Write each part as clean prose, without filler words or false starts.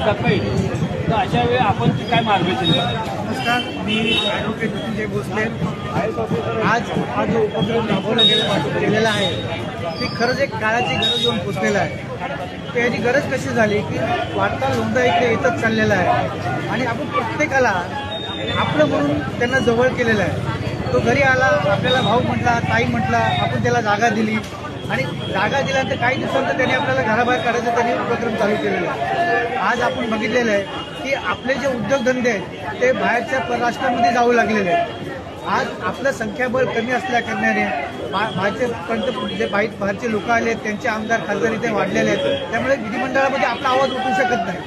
धक्का येईल, तर अशा वेळी आपण काय मार्गदर्शन द्याल? नमस्कार, मी ॲडव्होकेट नितीन भोसले. आज हा जो उपक्रम केलेला आहे ती खरंच एक काळाची गरज येऊन पोचलेला आहे. त्याची गरज कशी झाली की वाढता लोंढा इकडे येतच चाललेला आहे आणि आपण प्रत्येकाला आपलं म्हणून त्यांना जवळ केलेलं आहे. तो घरी आला, आपल्याला भाऊ म्हटला, ताई म्हटला, आपण त्याला जागा दिली आणि जागा दिल्यानंतर काही दिवसांतर त्यांनी आपल्याला घराबाहेर काढायचा त्यांनी उपक्रम चालू केलेला आहे. आज आपण बघितलेलं आहे की आपले जे उद्योगधंदे आहेत ते बाहेरच्या परराष्ट्रामध्ये जाऊ लागलेले आहेत. आज आपलं संख्याबळ कमी असल्या कारणाने बाहेरचे लोक आले, त्यांचे आमदार खासदार इथे वाढलेले आहेत. त्यामुळे विधिमंडळामध्ये आपला आवाज उठू शकत नाही.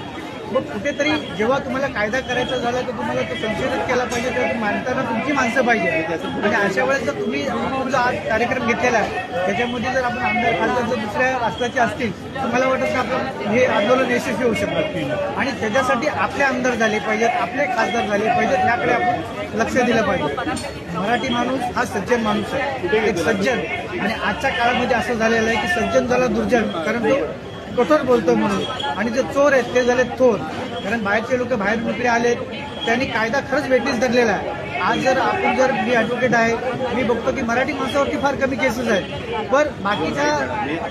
मग कुठेतरी जेव्हा तुम्हाला कायदा करायचा झाला तर तुम्हाला तो संशोधित केला पाहिजे, तर मानताना तुमची माणसं पाहिजे. आणि अशा वेळेस जर तुम्ही जो आज कार्यक्रम घेतलेला आहे त्याच्यामध्ये जर आपण आमदार खासदार जर दुसऱ्या राष्ट्राचे असतील तर मला वाटतं की आपण हे आंदोलन यशस्वी होऊ शकतात. आणि त्याच्यासाठी आपले आमदार झाले पाहिजेत, आपले खासदार झाले पाहिजेत, याकडे आपण लक्ष दिलं पाहिजे. मराठी माणूस हा सज्जन माणूस आहे, एक सज्जन. आणि आजच्या काळामध्ये असं झालेलं आहे की सज्जन झाला दुर्जन, कारण तो कठोर बोलतो म्हणून. आणि जे चोर आहेत ते झाले थोर, कारण बाहेरचे लोक बाहेरून इकडे आलेत, त्यांनी कायदा खरंच वेटीस धरलेला आहे. आज जर मी ॲडव्होकेट आहे, मी बघतो की मराठी माणसावरती फार कमी केसेस आहेत. पण बाकीच्या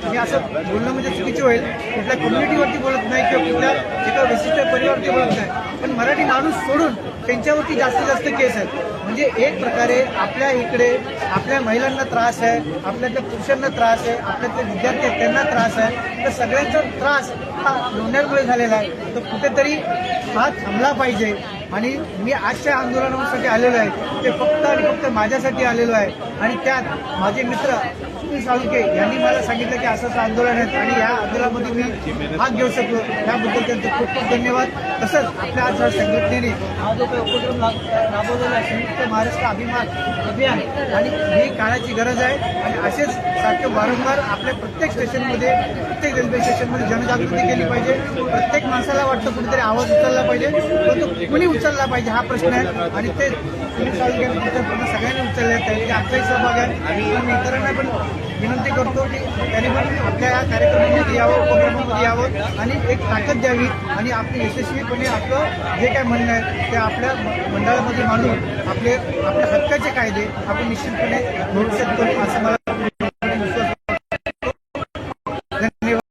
मी असं बोलणं म्हणजे चुकीचे होईल, कुठल्या कम्युनिटीवरती बोलत नाही किंवा कुठल्या एका विशिष्ट परिवारावरती बोलत नाही, पण मराठी माणूस सोडून त्यांच्यावरती जास्तीत जास्त केस आहेत. म्हणजे एक प्रकारे आपल्या इकडे आपल्या महिलांना त्रास आहे, आपल्यातल्या पुरुषांना त्रास आहे, आपल्यातले विद्यार्थी आहेत त्यांना त्रास आहे. तर सगळ्यांचा त्रास हा लोंढ्यांमुळे झालेला आहे. तर कुठेतरी हा थांबला पाहिजे. आणि मी आजच्या आंदोलनासाठी आलेलो आहे ते फक्त आणि फक्त माझ्यासाठी आलेलो आहे. आणि त्यात माझे मित्र सुनील साळुंखे यांनी मला सांगितलं की असं आंदोलन आहे आणि या आंदोलनामध्ये मी भाग घेऊ शकलो, त्याबद्दल त्यांचं खूप खूप धन्यवाद. तसंच आपल्या आज संघटनेने हा जो काही उपक्रम राबवलेला आहे संयुक्त महाराष्ट्र अभिमान अभियान, आणि ही काळाची गरज आहे. आणि असेच सारखे वारंवार आपल्या प्रत्येक स्टेशनमध्ये, प्रत्येक रेल्वे स्टेशनमध्ये जनजागृती केली पाहिजे. प्रत्येक माणसाला वाटतं कुठेतरी आवाज उचलला पाहिजे, परंतु कुणी उचलला पाहिजे हा प्रश्न आहे. आणि ते सुनील साळुंखे सगळ्यांनी उचलले आहेत, त्याचे आपलाही सहभाग आहे. आणि मी इतरांना पण विनंती करतो की त्यांनी पण आपल्या या कार्यक्रमामध्ये यावं, उपक्रमामध्ये यावं आणि एक ताकद द्यावी आणि आपली यशस्वीपणे आपलं जे काय म्हणणं आहे ते आपल्या मंडळामध्ये मांडून आपल्या हक्काचे कायदे आपण निश्चितपणे भरू शकतो असं मला